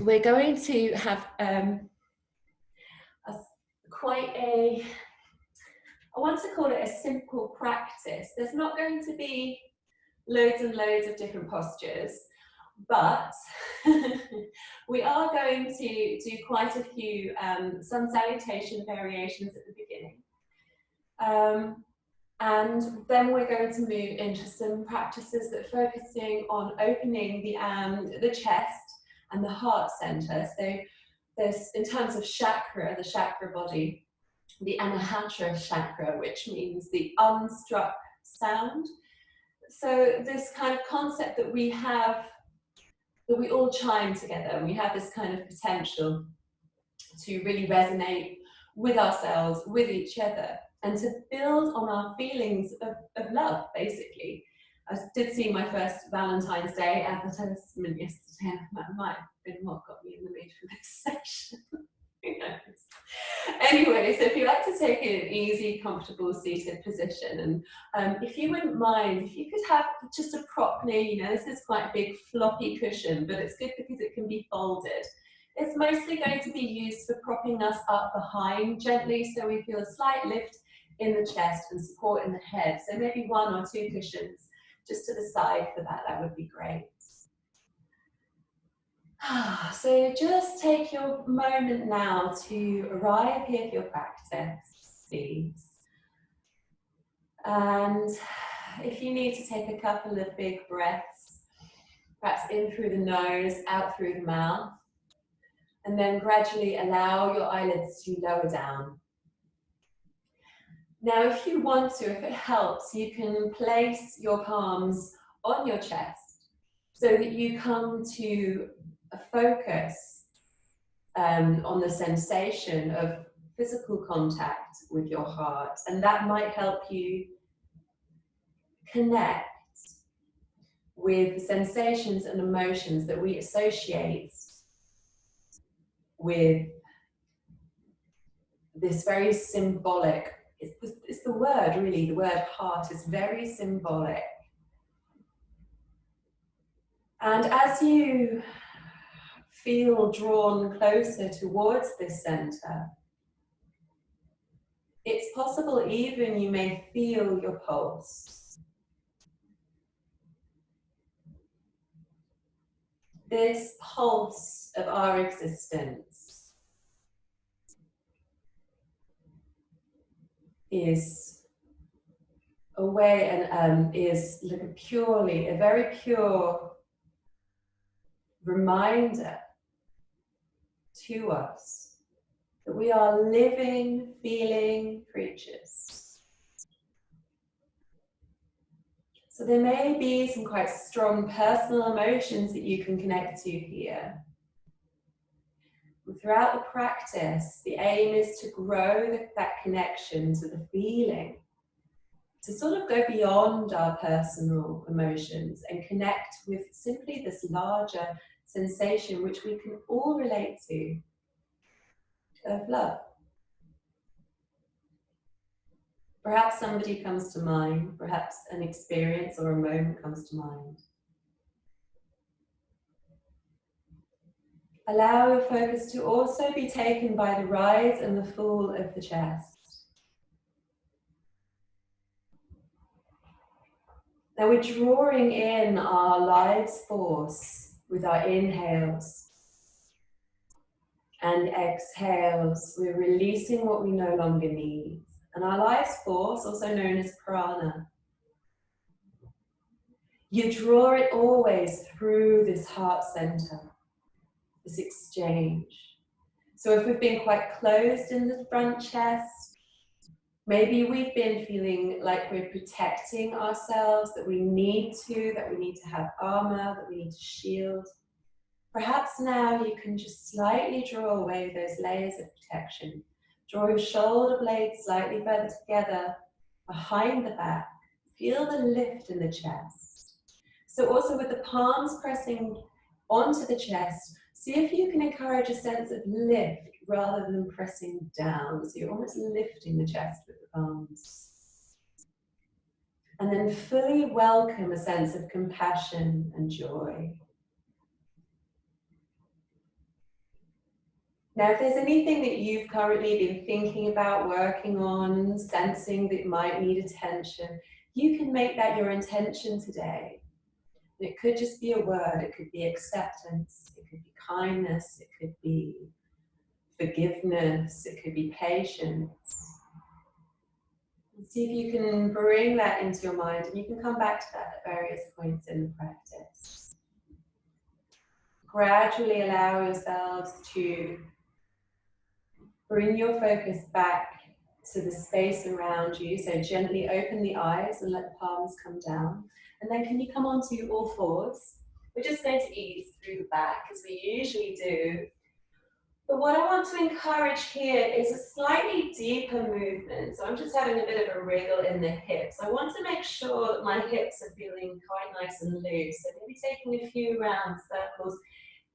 we're going to have I want to call it a simple practice. There's not going to be loads and loads of different postures, but we are going to do quite a few Sun Salutation variations at the beginning. And then we're going to move into some practices that are focusing on opening the chest and the heart center. So there's, in terms of chakra, the chakra body, the Anahata chakra, which means the unstruck sound. So this kind of concept that we have, that we all chime together, and we have this kind of potential to really resonate with ourselves, with each other, and to build on our feelings of love, basically. I did see my first Valentine's Day advertisement yesterday. That might have been what got me in the mood for this session. Who knows? Anyway, so if you like to take an easy, comfortable, seated position, and if you wouldn't mind, if you could have just a prop near you. This is quite a big floppy cushion, but it's good because it can be folded. It's mostly going to be used for propping us up behind gently, so we feel a slight lift in the chest and support in the head. So maybe 1 or 2 cushions just to the side for that, that would be great. So just take your moment now to arrive here for your practice, please. And if you need to take a couple of big breaths, perhaps in through the nose, out through the mouth, and then gradually allow your eyelids to lower down. Now, if you want to, if it helps, you can place your palms on your chest so that you come to a focus on the sensation of physical contact with your heart, and that might help you connect with sensations and emotions that we associate with this very symbolic, it's the word really, the word heart is very symbolic. And as you feel drawn closer towards this center, it's possible even you may feel your pulse. This pulse of our existence is a way and is like a very pure reminder to us that we are living, feeling creatures. So there may be some quite strong personal emotions that you can connect to here. And throughout the practice, the aim is to grow that connection to the feeling, to sort of go beyond our personal emotions and connect with simply this larger sensation which we can all relate to, of love. Perhaps somebody comes to mind, perhaps an experience or a moment comes to mind. Allow your focus to also be taken by the rise and the fall of the chest. Now we're drawing in our life's force with our inhales and exhales. We're releasing what we no longer need. And our life's force, also known as prana, you draw it always through this heart center, this exchange. So if we've been quite closed in the front chest, maybe we've been feeling like we're protecting ourselves, that we need to have armor, that we need to shield. Perhaps now you can just slightly draw away those layers of protection. Draw your shoulder blades slightly further together behind the back. Feel the lift in the chest. So also with the palms pressing onto the chest, see if you can encourage a sense of lift rather than pressing down. So you're almost lifting the chest with the palms. And then fully welcome a sense of compassion and joy. Now, if there's anything that you've currently been thinking about, working on, sensing that might need attention, you can make that your intention today. It could just be a word, it could be acceptance, it could be kindness, it could be forgiveness, it could be patience. And see if you can bring that into your mind, and you can come back to that at various points in the practice. Gradually allow yourselves to bring your focus back to the space around you. So gently open the eyes and let the palms come down. And then can you come onto all fours? We're just going to ease through the back as we usually do. But what I want to encourage here is a slightly deeper movement. So I'm just having a bit of a wriggle in the hips. I want to make sure that my hips are feeling quite nice and loose. So maybe taking a few round circles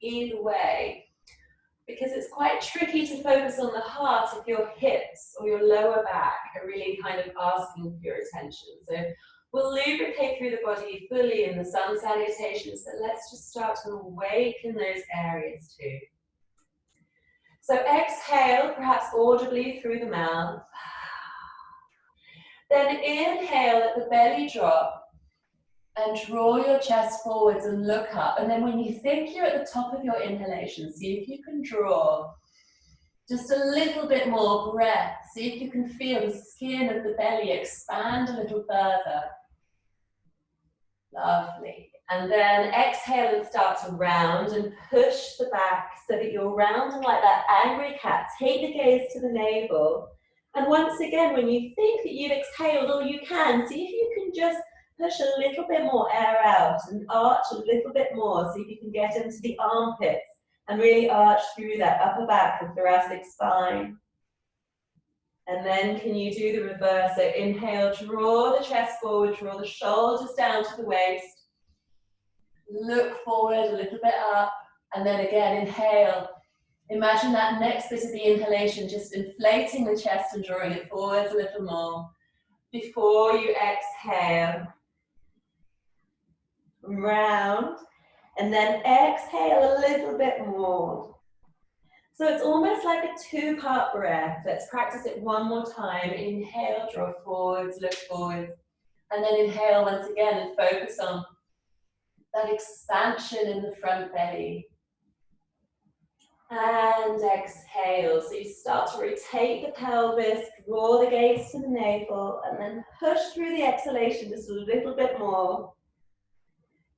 either way, because it's quite tricky to focus on the heart if your hips or your lower back are really kind of asking for your attention. So we'll lubricate through the body fully in the Sun Salutations, but let's just start to awaken those areas too. So exhale, perhaps audibly through the mouth. Then inhale, let the belly drop. And draw your chest forwards and look up. And then when you think you're at the top of your inhalation, see if you can draw just a little bit more breath. See if you can feel the skin of the belly expand a little further. Lovely. And then exhale and start to round and push the back so that you're rounding like that angry cat. Take the gaze to the navel. And once again, when you think that you've exhaled all you can, see if you can just push a little bit more air out and arch a little bit more. See if you can get into the armpits and really arch through that upper back and thoracic spine. And then can you do the reverse? So inhale, draw the chest forward, draw the shoulders down to the waist. Look forward a little bit up. And then again, inhale. Imagine that next bit of the inhalation, just inflating the chest and drawing it forwards a little more. Before you exhale, round, and then exhale a little bit more. So it's almost like a two-part breath. Let's practice it one more time. Inhale, draw forwards, look forwards, and then inhale once again and focus on that expansion in the front belly. And exhale. So you start to rotate the pelvis, draw the gaze to the navel, and then push through the exhalation just a little bit more.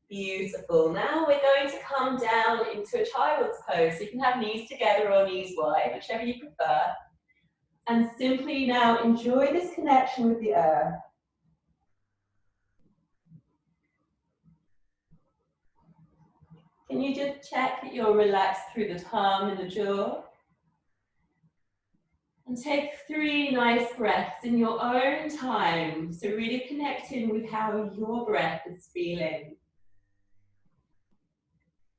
Beautiful. Now we're going to come down into a child's pose. So you can have knees together or knees wide, whichever you prefer. And simply now enjoy this connection with the earth. Can you just check that you're relaxed through the tongue and the jaw? And take 3 nice breaths in your own time. So really connect in with how your breath is feeling.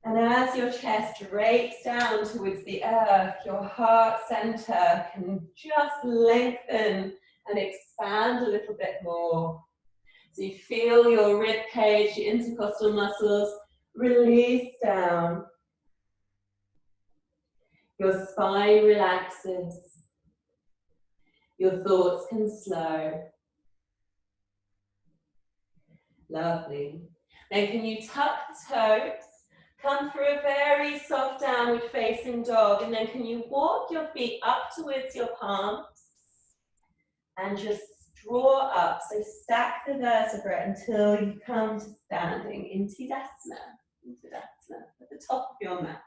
And as your chest drapes down towards the earth, your heart center can just lengthen and expand a little bit more. So you feel your rib cage, your intercostal muscles release down. Your spine relaxes. Your thoughts can slow. Lovely. Then can you tuck the toes? Come through a very soft downward facing dog, and then can you walk your feet up towards your palms and just draw up. So stack the vertebrae until you come to standing in Tadasana, at the top of your mat.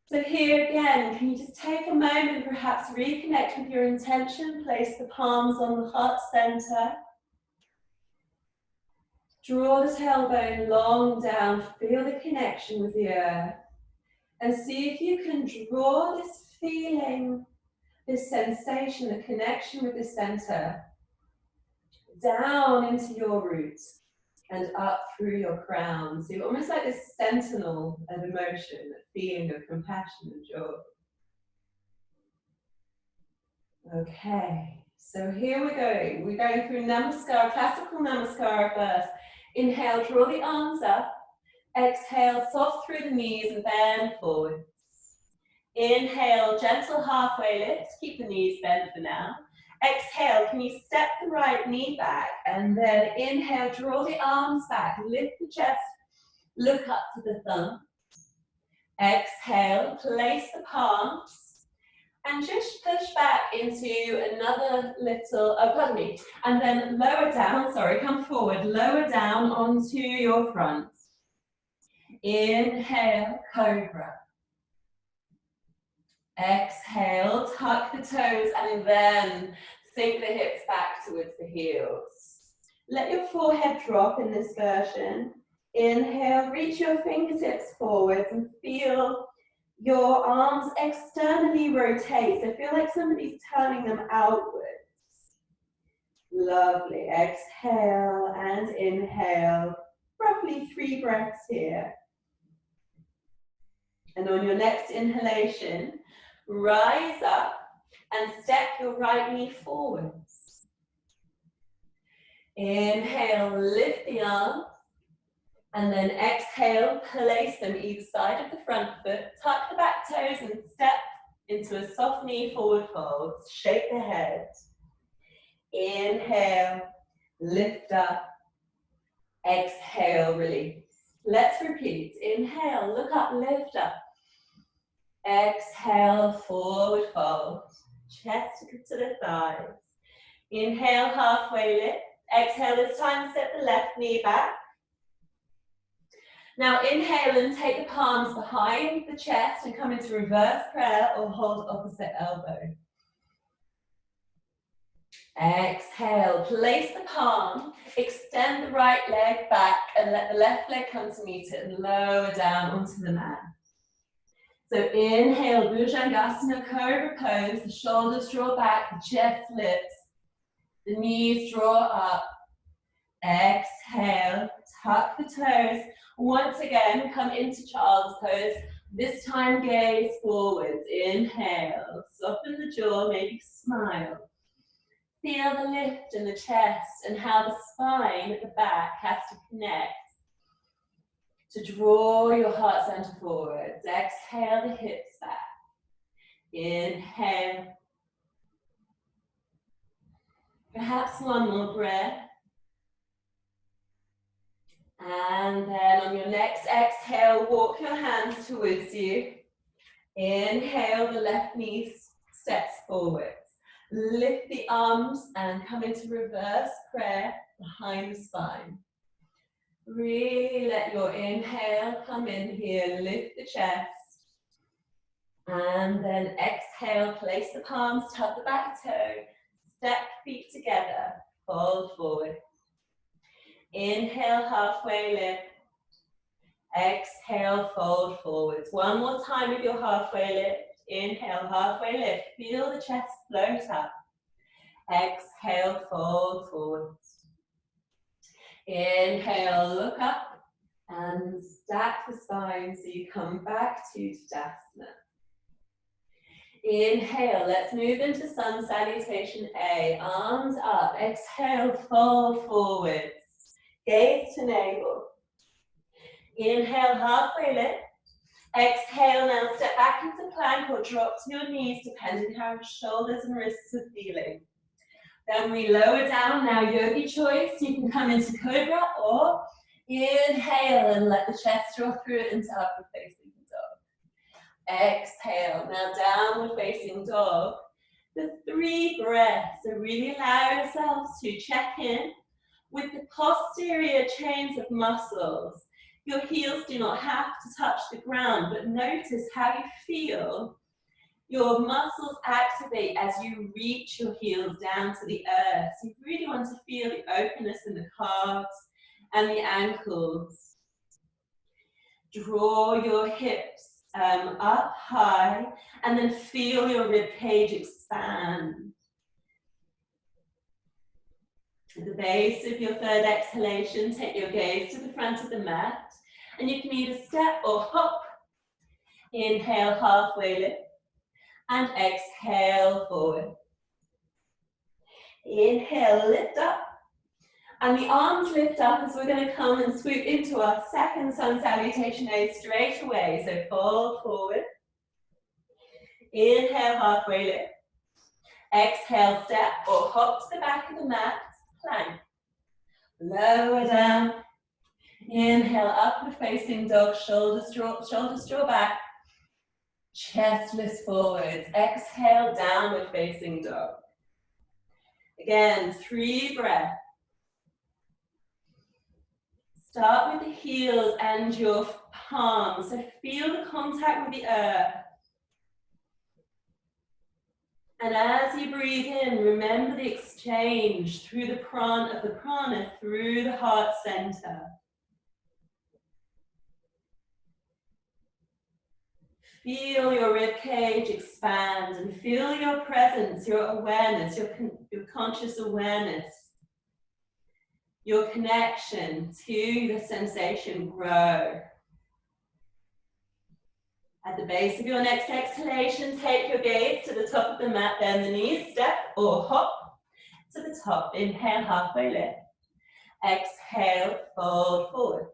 So here again, can you just take a moment, perhaps reconnect with your intention, place the palms on the heart center. Draw the tailbone long down, feel the connection with the earth, and see if you can draw this feeling, this sensation, the connection with the center, down into your roots and up through your crown. So you're almost like this sentinel of emotion, a feeling of compassion and joy. Okay, so here we're going. We're going through Namaskar, classical Namaskar first. Inhale, draw the arms up. Exhale, soft through the knees and bend forward. Inhale, gentle halfway lift. Keep the knees bent for now. Exhale, can you step the right knee back? And then inhale, draw the arms back. Lift the chest, look up to the thumb. Exhale, place the palms. And just push back into another little, pardon me. And then lower down, sorry, come forward. Lower down onto your front. Inhale, cobra. Exhale, tuck the toes and then sink the hips back towards the heels. Let your forehead drop in this version. Inhale, reach your fingertips forwards and feel your arms externally rotate. So feel like somebody's turning them outwards. Lovely. Exhale and inhale. Roughly 3 breaths here. And on your next inhalation, rise up and step your right knee forwards. Inhale, lift the arms. And then exhale, place them either side of the front foot. Tuck the back toes and step into a soft knee forward fold. Shake the head. Inhale, lift up. Exhale, release. Let's repeat. Inhale, look up, lift up. Exhale, forward fold. Chest to the thighs. Inhale, halfway lift. Exhale, this time step the left knee back. Now inhale and take the palms behind the chest and come into reverse prayer or hold opposite elbow. Exhale, place the palm, extend the right leg back and let the left leg come to meet it and lower down onto the mat. So inhale, Bhujangasana, cobra pose, the shoulders draw back, the chest lifts, the knees draw up. Exhale, tuck the toes. Once again, come into child's pose. This time, gaze forwards. Inhale, soften the jaw, maybe smile. Feel the lift in the chest and how the spine at the back has to connect to draw your heart center forwards. Exhale, the hips back. Inhale. Perhaps one more breath. And then on your next exhale, walk your hands towards you. Inhale, the left knee steps forwards. Lift the arms and come into reverse prayer behind the spine. Really let your inhale come in here, lift the chest. And then exhale, place the palms, tuck the back toe, step feet together, fold forward. Inhale, halfway lift. Exhale, fold forwards. One more time with your halfway lift. Inhale, halfway lift. Feel the chest float up. Exhale, fold forwards. Inhale, look up and stack the spine so you come back to Tadasana. Inhale, let's move into Sun Salutation A. Arms up. Exhale, fold forwards. Gaze to navel. Inhale, halfway lift. Exhale, now step back into plank or drop to your knees, depending how your shoulders and wrists are feeling. Then we lower down, now yogi choice. You can come into cobra or inhale and let the chest draw through it into upward facing dog. Exhale, now downward facing dog. The 3 breaths, so really allow yourselves to check in with the posterior chains of muscles. Your heels do not have to touch the ground, but notice how you feel your muscles activate as you reach your heels down to the earth. So you really want to feel the openness in the calves and the ankles. Draw your hips up high and then feel your rib cage expand. At the base of your third exhalation, take your gaze to the front of the mat and you can either step or hop. Inhale, halfway lift and exhale forward. Inhale, lift up and the arms lift up as we're going to come and swoop into our second Sun Salutation A straight away. So fold forward. Inhale, halfway lift. Exhale, step or hop to the back of the mat, plank. Lower down. Inhale, upward facing dog, shoulders draw back. Chest lifts forwards. Exhale, downward facing dog. Again, 3 breaths. Start with the heels and your palms. So feel the contact with the earth. And as you breathe in, remember the exchange through the prana through the heart center. Feel your rib cage expand and feel your presence, your awareness, your conscious awareness, your connection to the sensation grow. At the base of your next exhalation, take your gaze to the top of the mat, bend the knees, step or hop to the top. Inhale, halfway lift. Exhale, fold forward.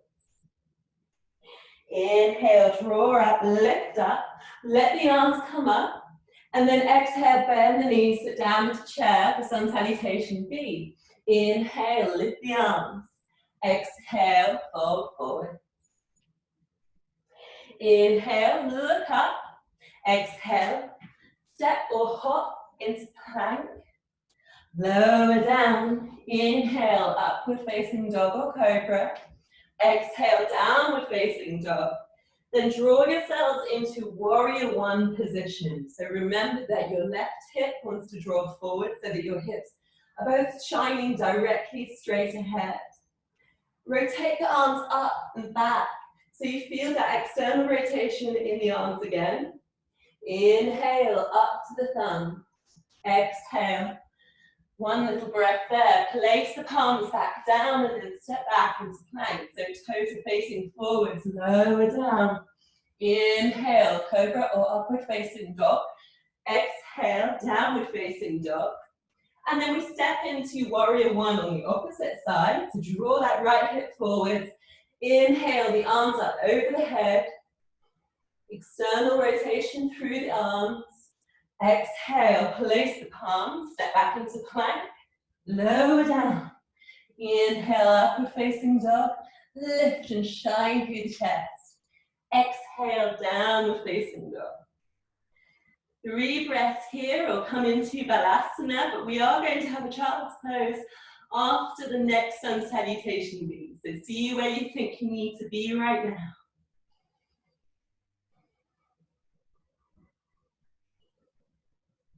Inhale, draw up, lift up, let the arms come up, and then exhale, bend the knees, sit down into chair for Sun Salutation B. Inhale, lift the arms. Exhale, fold forward. Inhale, look up. Exhale, step or hop into plank. Lower down. Inhale, upward facing dog or cobra. Exhale, downward facing dog. Then draw yourselves into warrior one position. So remember that your left hip wants to draw forward so that your hips are both shining directly straight ahead. Rotate the arms up and back so you feel that external rotation in the arms again. Inhale, up to the thumb. Exhale. One little breath there. Place the palms back down and then step back into plank. So toes are facing forwards, lower down. Inhale, cobra or upward facing dog. Exhale, downward facing dog. And then we step into warrior one on the opposite side to draw that right hip forwards. Inhale, the arms up over the head. External rotation through the arms. Exhale, place the palms, step back into plank, lower down. Inhale, upward facing dog, lift and shine through the chest. Exhale, downward facing dog. 3 breaths here, or come into Balasana, but we are going to have a child's pose after the next Sun Salutation B. So see where you think you need to be right now.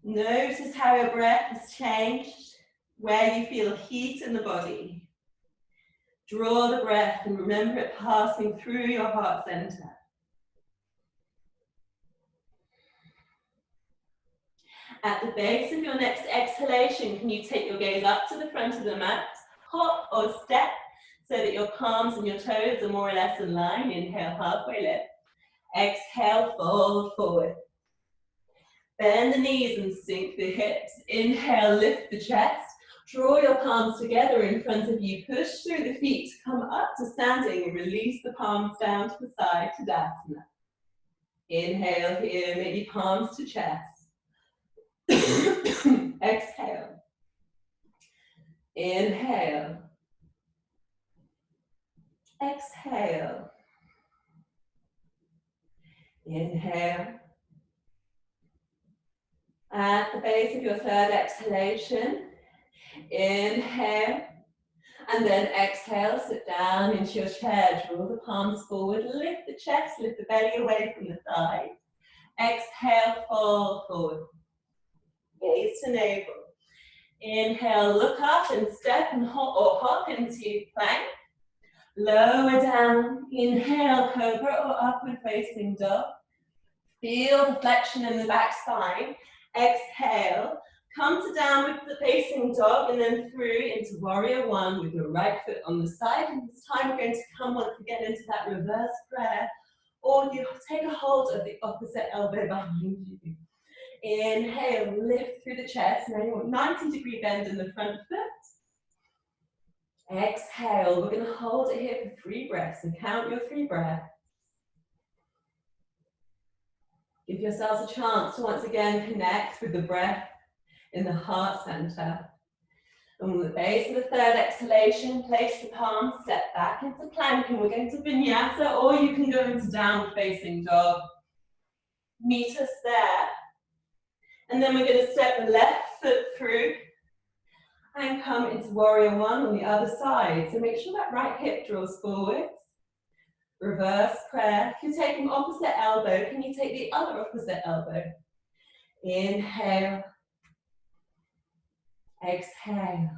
Notice how your breath has changed, where you feel heat in the body. Draw the breath and remember it passing through your heart center. At the base of your next exhalation, can you take your gaze up to the front of the mat, hop or step so that your palms and your toes are more or less in line. Inhale, halfway lift. Exhale, fold forward. Bend the knees and sink the hips. Inhale, lift the chest. Draw your palms together in front of you. Push through the feet. Come up to standing and release the palms down to the side, Tadasana. Inhale here, maybe palms to chest. Exhale. Inhale. Exhale. Inhale. At the base of your third exhalation, inhale, and then exhale, sit down into your chair, draw the palms forward, lift the chest, lift the belly away from the thighs. Exhale, fold forward, gaze to navel. Inhale, look up and step and hop or hop into plank. Lower down, inhale, cobra or upward facing dog. Feel the flexion in the back spine. Exhale, come to downward facing dog and then through into warrior one with your right foot on the side. And this time we're going to come once again into that reverse prayer, or you take a hold of the opposite elbow behind you. Inhale, lift through the chest. Now you want 90-degree bend in the front foot. Exhale, we're going to hold it here for 3 breaths and count your 3 breaths. Give yourselves a chance to once again connect with the breath in the heart center. And with the base of the third exhalation, place the palms, step back into plank, and we're going to vinyasa, or you can go into downward facing dog. Meet us there. And then we're going to step the left foot through and come into warrior one on the other side. So make sure that right hip draws forwards. Reverse prayer. If you're taking opposite elbow, can you take the other opposite elbow? Inhale. Exhale.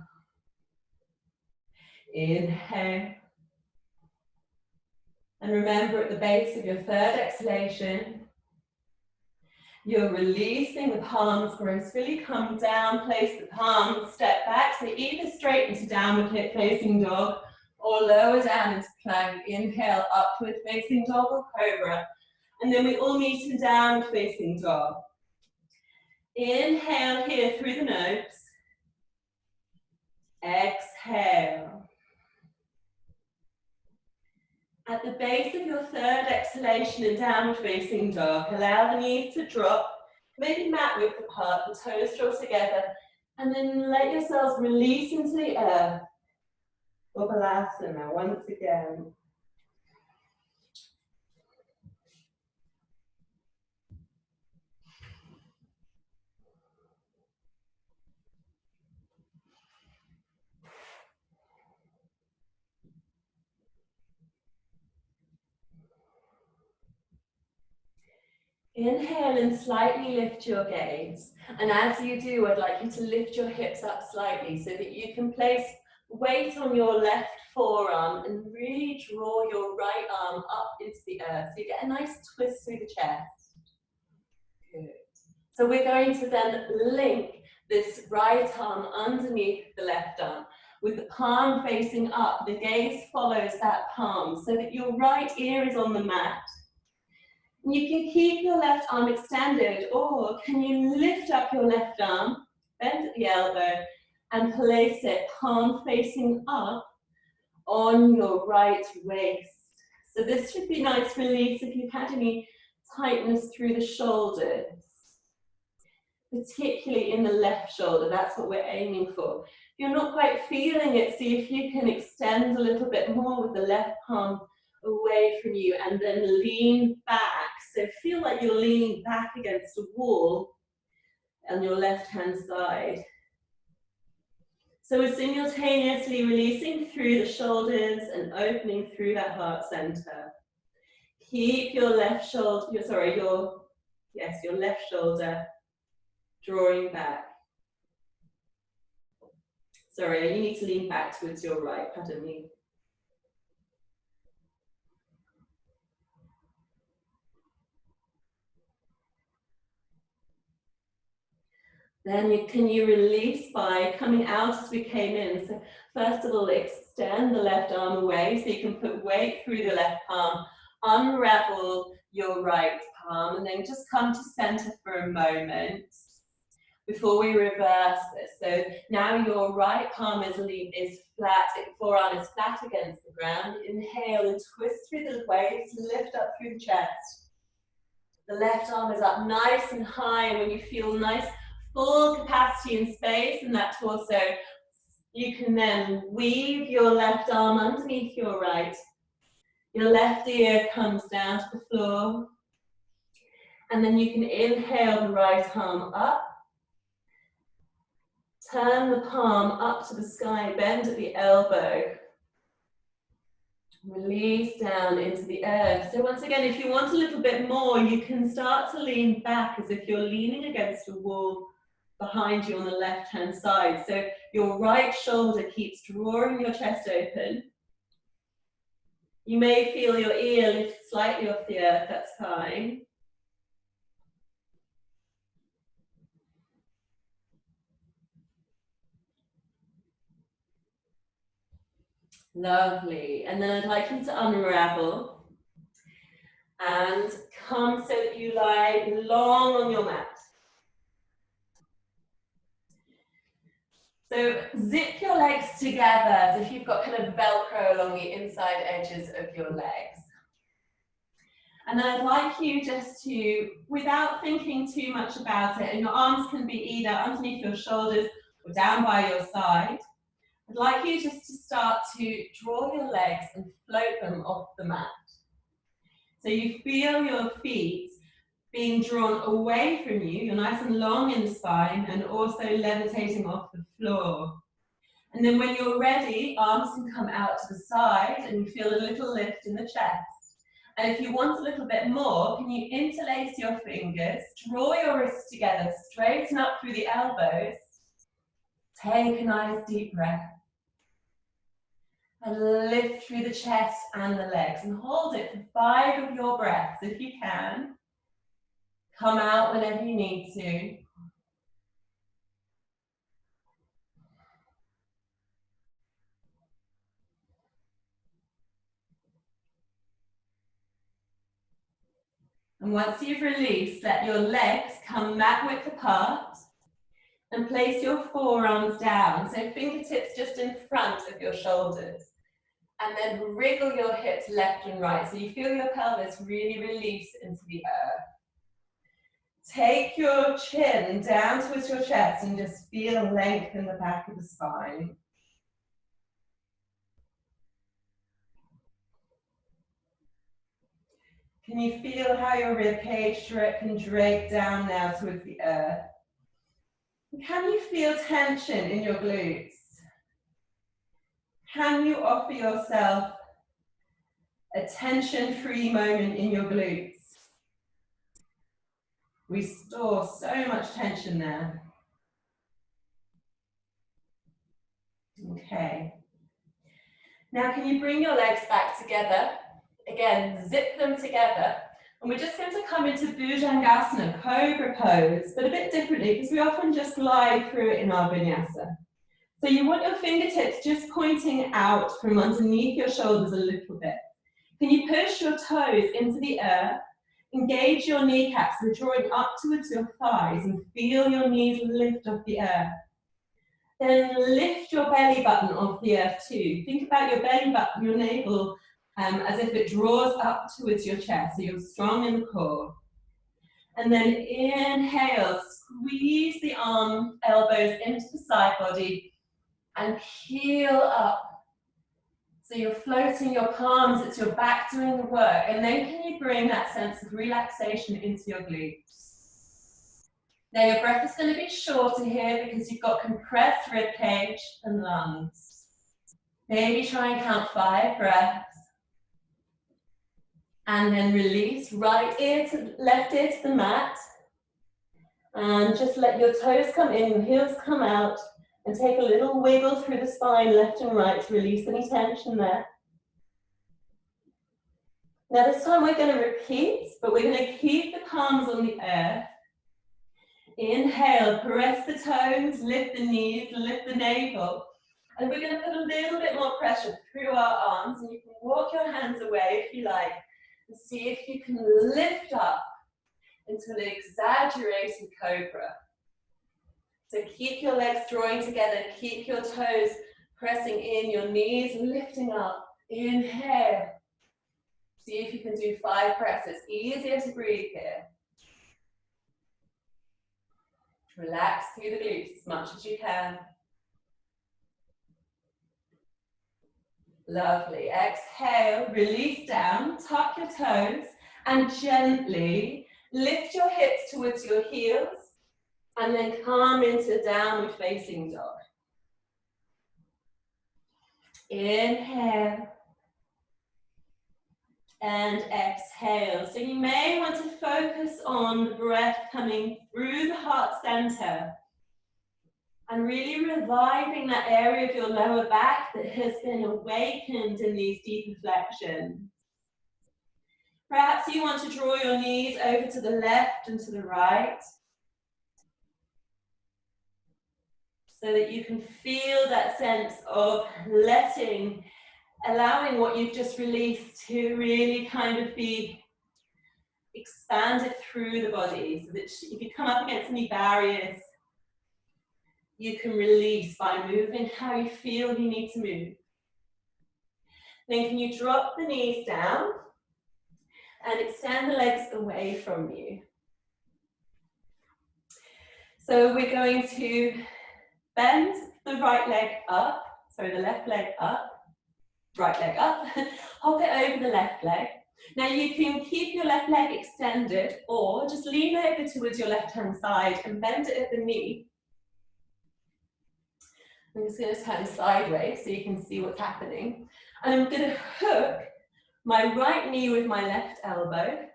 Inhale. And remember, at the base of your third exhalation, you're releasing the palms gracefully, come down, place the palms, step back, so either straight into downward facing dog or lower down into plank. Inhale, upward facing dog or cobra. And then we all meet in downward facing dog. Inhale here through the nose. Exhale. At the base of your third exhalation in downward facing dog, allow the knees to drop, maybe mat width apart, the toes draw together, and then let yourselves release into the earth. Bhujangasana once again. Inhale and slightly lift your gaze. And as you do, I'd like you to lift your hips up slightly so that you can place weight on your left forearm and really draw your right arm up into the earth. So you get a nice twist through the chest. Good. So we're going to then link this right arm underneath the left arm. With the palm facing up, the gaze follows that palm so that your right ear is on the mat. You can keep your left arm extended, or can you lift up your left arm, bend at the elbow, and place it palm facing up on your right waist. So this should be a nice release if you've had any tightness through the shoulders, particularly in the left shoulder. That's what we're aiming for. If you're not quite feeling it, see if you can extend a little bit more with the left palm away from you and then lean back. So feel like you're leaning back against a wall on your left hand side. So we're simultaneously releasing through the shoulders and opening through that heart center. Keep your left shoulder, your left shoulder drawing back. Sorry, you need to lean back towards your right, pardon me. Then can you release by coming out as we came in. So first of all, extend the left arm away so you can put weight through the left palm. Unravel your right palm and then just come to center for a moment before we reverse this. So now your right palm is flat, forearm is flat against the ground. Inhale and twist through the waist, lift up through the chest. The left arm is up nice and high, and when you feel nice, full capacity in space and that torso, you can then weave your left arm underneath your right. Your left ear comes down to the floor. And then you can inhale the right arm up. Turn the palm up to the sky, bend at the elbow. Release down into the earth. So once again, if you want a little bit more, you can start to lean back as if you're leaning against a wall behind you on the left-hand side. So your right shoulder keeps drawing your chest open. You may feel your ear lift slightly off the earth, that's fine. Lovely. And then I'd like you to unravel and come so that you lie long on your mat. So zip your legs together as if you've got kind of Velcro along the inside edges of your legs. And then I'd like you just to, without thinking too much about it, and your arms can be either underneath your shoulders or down by your side, I'd like you just to start to draw your legs and float them off the mat. So you feel your feet being drawn away from you, you're nice and long in the spine, and also levitating off the floor. And then when you're ready, arms can come out to the side and you feel a little lift in the chest. And if you want a little bit more, can you interlace your fingers, draw your wrists together, straighten up through the elbows, take a nice deep breath, and lift through the chest and the legs, and hold it for 5 of your breaths if you can. Come out whenever you need to. And once you've released, let your legs come mat width apart and place your forearms down. So fingertips just in front of your shoulders. And then wriggle your hips left and right. So you feel your pelvis really release into the earth. Take your chin down towards your chest and just feel length in the back of the spine. Can you feel how your ribcage can drape down now towards the earth? Can you feel tension in your glutes? Can you offer yourself a tension-free moment in your glutes? We store so much tension there. Okay. Now can you bring your legs back together? Again, zip them together. And we're just going to come into Bhujangasana, Cobra pose, but a bit differently because we often just glide through it in our vinyasa. So you want your fingertips just pointing out from underneath your shoulders a little bit. Can you push your toes into the earth? Engage your kneecaps, so drawing up towards your thighs and feel your knees lift off the earth. Then lift your belly button off the earth too. Think about your belly button, your navel, as if it draws up towards your chest, so you're strong in the core. And then inhale, squeeze the arm, elbows into the side body and peel up. So you're floating your palms, it's your back doing the work. And then can you bring that sense of relaxation into your glutes? Now your breath is going to be shorter here because you've got compressed rib cage and lungs. Maybe try and count 5 breaths. And then release, right ear to left ear to the mat. And just let your toes come in, your heels come out. And take a little wiggle through the spine, left and right, to release any tension there. Now this time we're going to repeat, but we're going to keep the palms on the earth. Inhale, press the toes, lift the knees, lift the navel. And we're going to put a little bit more pressure through our arms, and you can walk your hands away if you like, and see if you can lift up into an exaggerated cobra. So keep your legs drawing together, keep your toes pressing in, your knees lifting up. Inhale. See if you can do 5 breaths. It's easier to breathe here. Relax through the glutes as much as you can. Lovely. Exhale, release down, tuck your toes, and gently lift your hips towards your heels. And then come into downward facing dog. Inhale. And exhale. So you may want to focus on the breath coming through the heart center. And really reviving that area of your lower back that has been awakened in these deeper flexions. Perhaps you want to draw your knees over to the left and to the right, so that you can feel that sense of allowing what you've just released to really kind of be expanded through the body, so that if you come up against any barriers, you can release by moving how you feel you need to move. Then can you drop the knees down and extend the legs away from you. So we're going to bend the right leg up, sorry, the left leg up, right leg up, hop it over the left leg. Now you can keep your left leg extended or just lean over towards your left hand side and bend it at the knee. I'm just going to turn sideways so you can see what's happening. And I'm going to hook my right knee with my left elbow.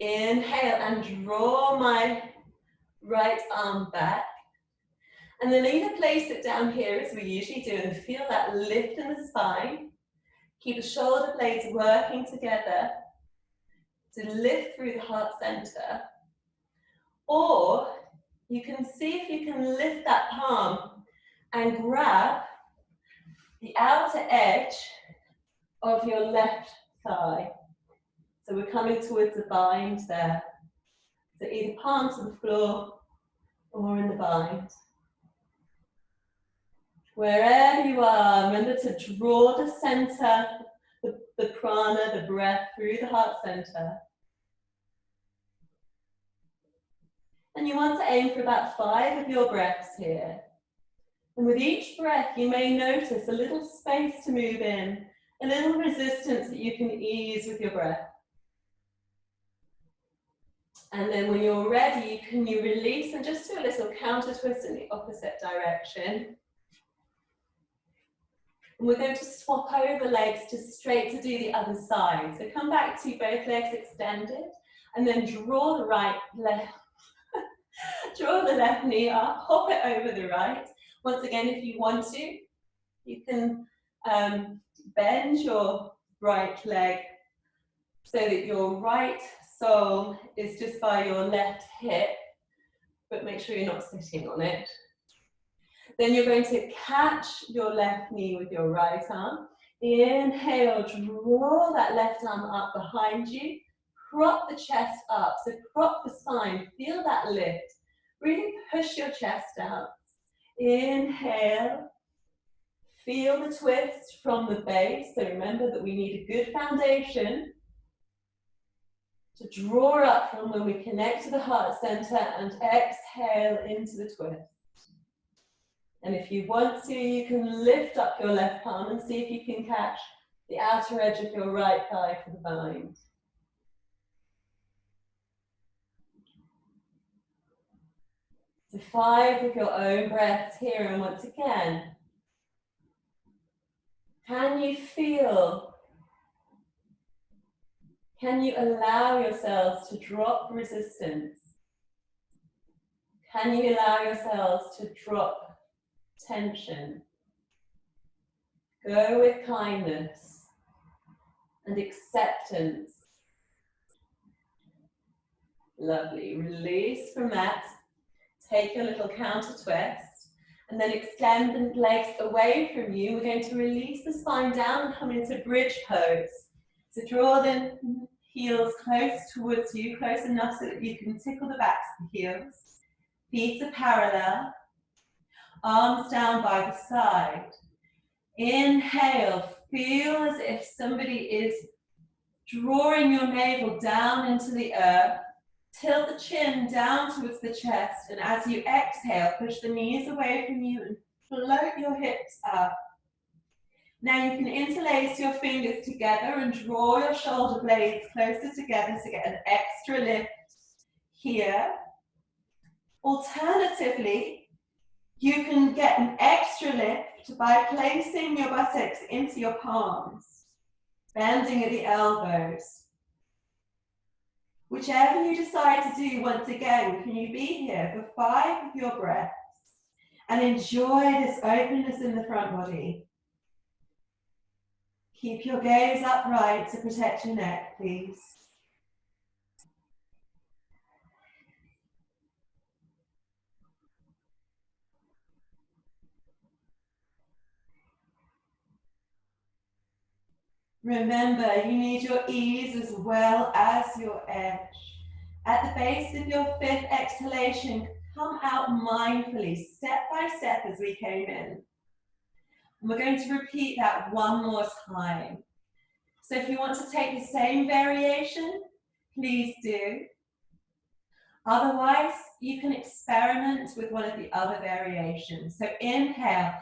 Inhale and draw my right arm back. And then either place it down here as we usually do and feel that lift in the spine. Keep the shoulder blades working together to lift through the heart center. Or you can see if you can lift that palm and grab the outer edge of your left thigh. So we're coming towards the bind there. So either palm to the floor or in the bind. Wherever you are, remember to draw the center, the prana, the breath through the heart center. And you want to aim for about 5 of your breaths here. And with each breath, you may notice a little space to move in, a little resistance that you can ease with your breath. And then when you're ready, you release and just do a little counter twist in the opposite direction. And we're going to swap over legs just straight to do the other side. So come back to both legs extended and then draw the left knee up, hop it over the right. Once again, if you want to, you can bend your right leg so that your right sole is just by your left hip, but make sure you're not sitting on it. Then you're going to catch your left knee with your right arm. Inhale, draw that left arm up behind you. Prop the chest up, so prop the spine, feel that lift. Really push your chest out. Inhale, feel the twist from the base. So remember that we need a good foundation to draw up from when we connect to the heart center and exhale into the twist. And if you want to, you can lift up your left palm and see if you can catch the outer edge of your right thigh for the bind. So 5 of your own breaths here, and once again, can you feel, can you allow yourselves to drop resistance? Can you allow yourselves to drop tension? Go with kindness and acceptance. Lovely. Release from that. Take a little counter twist and then extend the legs away from you. We're going to release the spine down and come into bridge pose. So draw the heels close towards you, close enough so that you can tickle the backs of the heels. Feet are parallel. Arms down by the side. Inhale, feel as if somebody is drawing your navel down into the earth. Tilt the chin down towards the chest, and as you exhale, push the knees away from you and float your hips up. Now you can interlace your fingers together and draw your shoulder blades closer together to get an extra lift here. Alternatively, you can get an extra lift by placing your buttocks into your palms, bending at the elbows. Whichever you decide to do, once again, can you be here for 5 of your breaths and enjoy this openness in the front body. Keep your gaze upright to protect your neck, please. Remember, you need your ease as well as your edge. At the base of your 5th exhalation, come out mindfully, step by step as we came in. And we're going to repeat that one more time. So if you want to take the same variation, please do. Otherwise, you can experiment with one of the other variations. So inhale,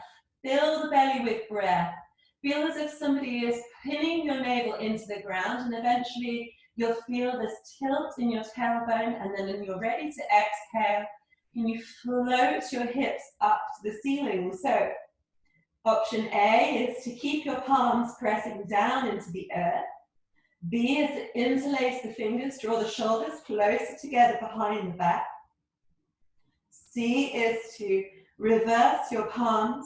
fill the belly with breath. Feel as if somebody is pinning your navel into the ground, and eventually you'll feel this tilt in your tailbone, and then when you're ready to exhale, can you float your hips up to the ceiling? So option A is to keep your palms pressing down into the earth. B is to interlace the fingers, draw the shoulders closer together behind the back. C is to reverse your palms,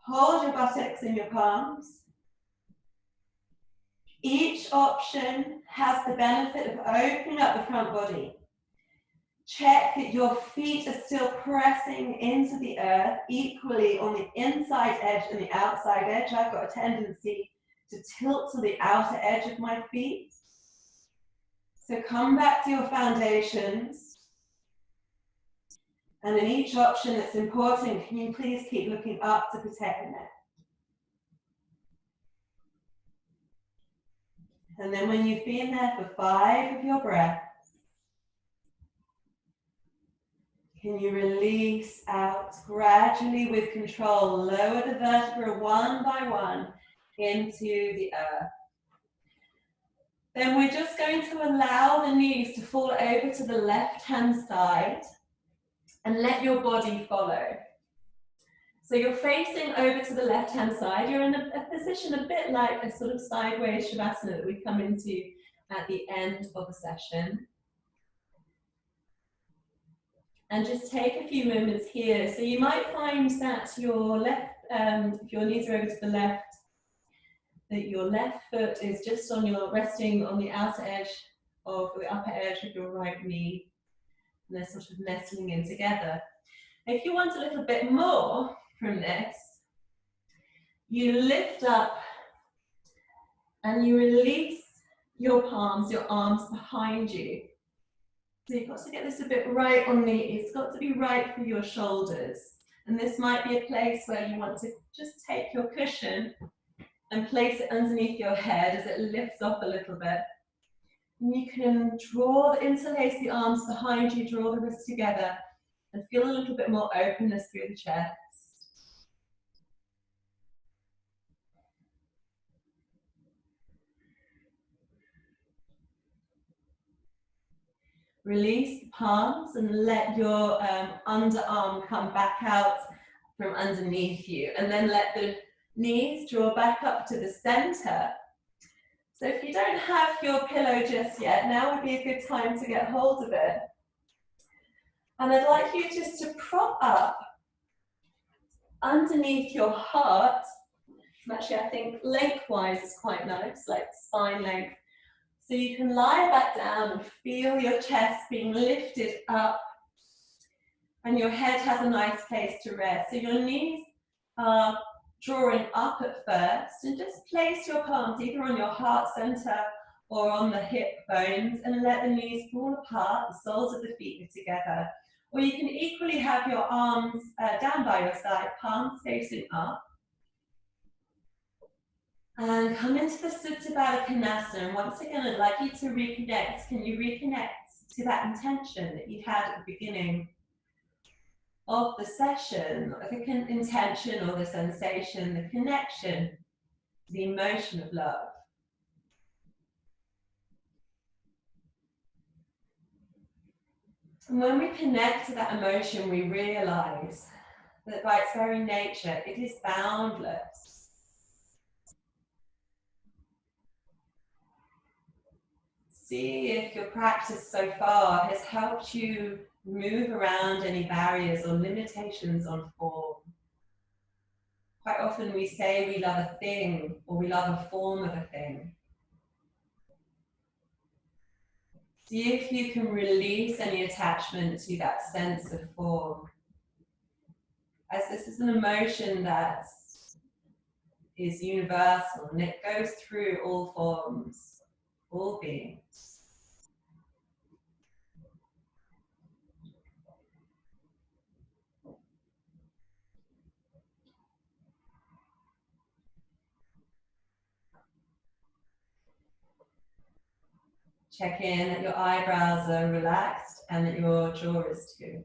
hold your buttocks in your palms. Each option has the benefit of opening up the front body. Check that your feet are still pressing into the earth equally on the inside edge and the outside edge. I've got a tendency to tilt to the outer edge of my feet. So come back to your foundations. And in each option that's important, can you please keep looking up to protect the neck? And then when you've been there for 5 of your breaths, can you release out gradually with control? Lower the vertebra one by one into the earth. Then we're just going to allow the knees to fall over to the left-hand side and let your body follow. So you're facing over to the left-hand side. You're in a position a bit like a sort of sideways Shavasana that we come into at the end of a session. And just take a few moments here. So you might find that your left, if your knees are over to the left, that your left foot is just on your, resting on the outer edge of the upper edge of your right knee. And they're sort of nestling in together. If you want a little bit more from this, you lift up and you release your palms, your arms behind you. So you've got to get this a bit right on the, it's got to be right for your shoulders. And this might be a place where you want to just take your cushion and place it underneath your head as it lifts up a little bit. And you can interlace the arms behind you, draw the wrists together, and feel a little bit more openness through the chest. Release the palms and let your underarm come back out from underneath you. And then let the knees draw back up to the center. So if you don't have your pillow just yet, now would be a good time to get hold of it. And I'd like you just to prop up underneath your heart. Actually, I think lengthwise is quite nice, like spine length. So you can lie back down and feel your chest being lifted up, and your head has a nice place to rest. So your knees are drawing up at first, and just place your palms either on your heart center or on the hip bones, and let the knees fall apart, the soles of the feet are together. Or you can equally have your arms down by your side, palms facing up. And come into the Supta Baddha Konasana. And once again, I'd like you to reconnect. Can you reconnect to that intention that you had at the beginning of the session? The intention or the sensation, the connection, the emotion of love. And when we connect to that emotion, we realize that by its very nature, it is boundless. See if your practice so far has helped you move around any barriers or limitations on form. Quite often we say we love a thing or we love a form of a thing. See if you can release any attachment to that sense of form, as this is an emotion that is universal and it goes through all forms, all beings. Check in that your eyebrows are relaxed and that your jaw is too.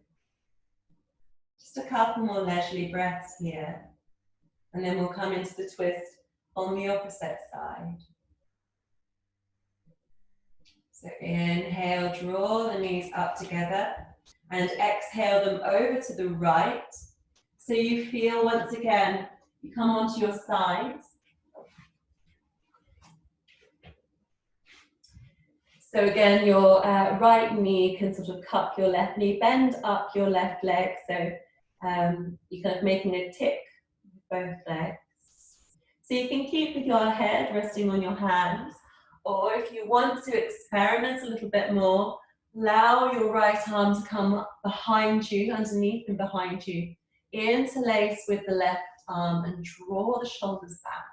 Just a couple more leisurely breaths here. And then we'll come into the twist on the opposite side. So inhale, draw the knees up together, and exhale them over to the right. So you feel, once again, you come onto your sides. So again, your right knee can sort of cup your left knee, bend up your left leg. So you're kind of making a tick with both legs. So you can keep with your head resting on your hands, or if you want to experiment a little bit more, allow your right arm to come behind you, underneath and behind you, interlace with the left arm and draw the shoulders back.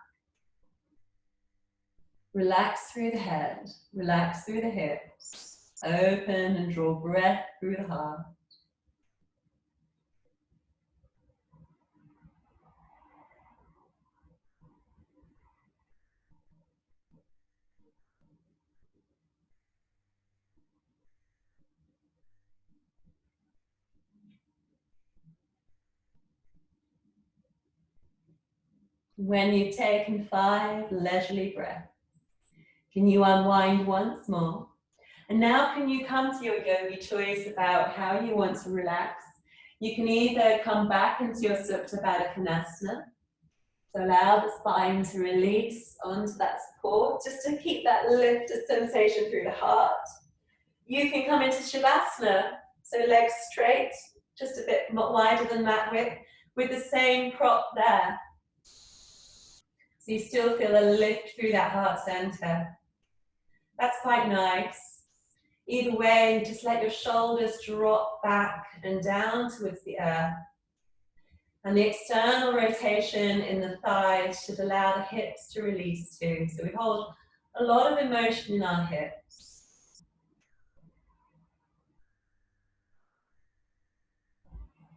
Relax through the head, relax through the hips, open and draw breath through the heart. When you've taken 5 leisurely breaths, can you unwind once more? And now can you come to your yogi choice about how you want to relax? You can either come back into your Supta Baddha Konasana, so allow the spine to release onto that support, just to keep that lifted sensation through the heart. You can come into Shavasana, so legs straight, just a bit wider than mat width, with the same prop there. So you still feel a lift through that heart center. That's quite nice. Either way, just let your shoulders drop back and down towards the earth. And the external rotation in the thighs should allow the hips to release too. So we hold a lot of emotion in our hips.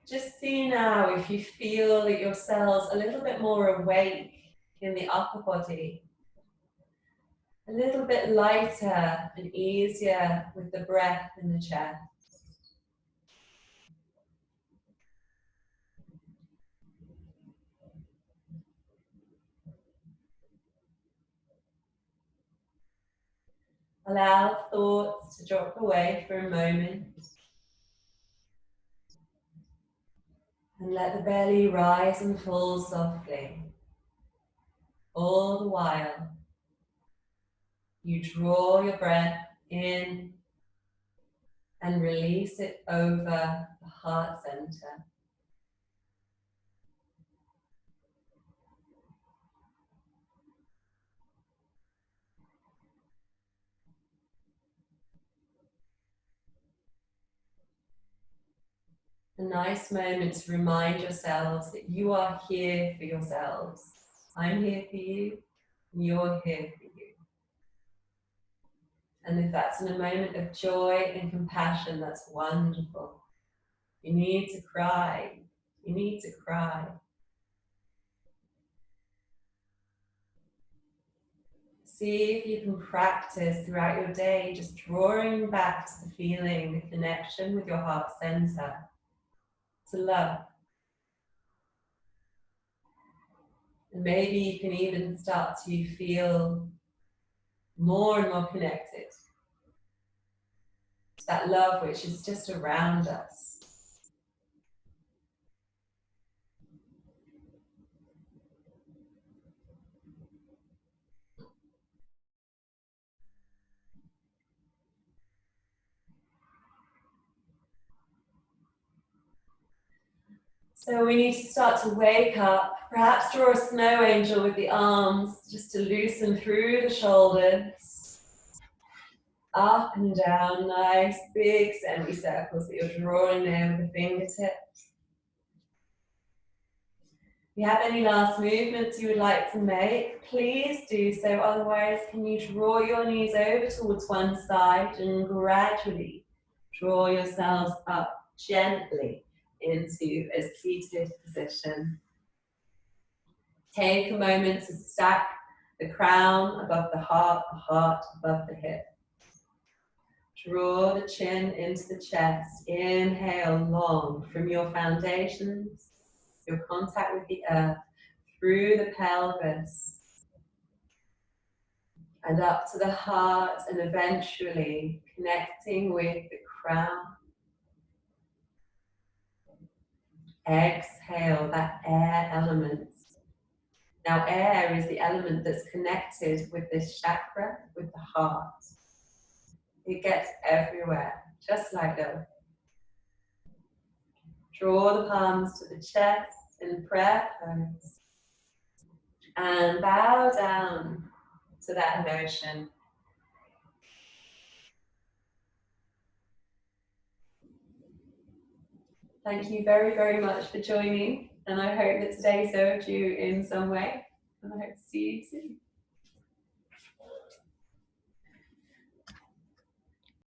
Just see now if you feel that your cells a little bit more awake in the upper body. A little bit lighter and easier with the breath in the chest. Allow thoughts to drop away for a moment. And let the belly rise and fall softly. All the while, you draw your breath in and release it over the heart center. A nice moment to remind yourselves that you are here for yourselves. I'm here for you, and you're here for you. And if that's in a moment of joy and compassion, that's wonderful. You need to cry. You need to cry. See if you can practice throughout your day, just drawing back to the feeling, the connection with your heart center, to love. And maybe you can even start to feel more and more connected to that love which is just around us. So we need to start to wake up, perhaps draw a snow angel with the arms, just to loosen through the shoulders, up and down, nice big semicircles that you're drawing there with the fingertips. If you have any last movements you would like to make, please do so. Otherwise, can you draw your knees over towards one side and gradually draw yourselves up gently into a seated position. Take a moment to stack the crown above the heart above the hip. Draw the chin into the chest. Inhale long from your foundations, your contact with the earth, through the pelvis, and up to the heart, and eventually connecting with the crown. Exhale that air element. Now air is the element that's connected with this chakra, with the heart. It gets everywhere, just like earth. Draw the palms to the chest in prayer pose. And bow down to that emotion. Thank you very, very much for joining. And I hope that today served you in some way. And I hope to see you soon.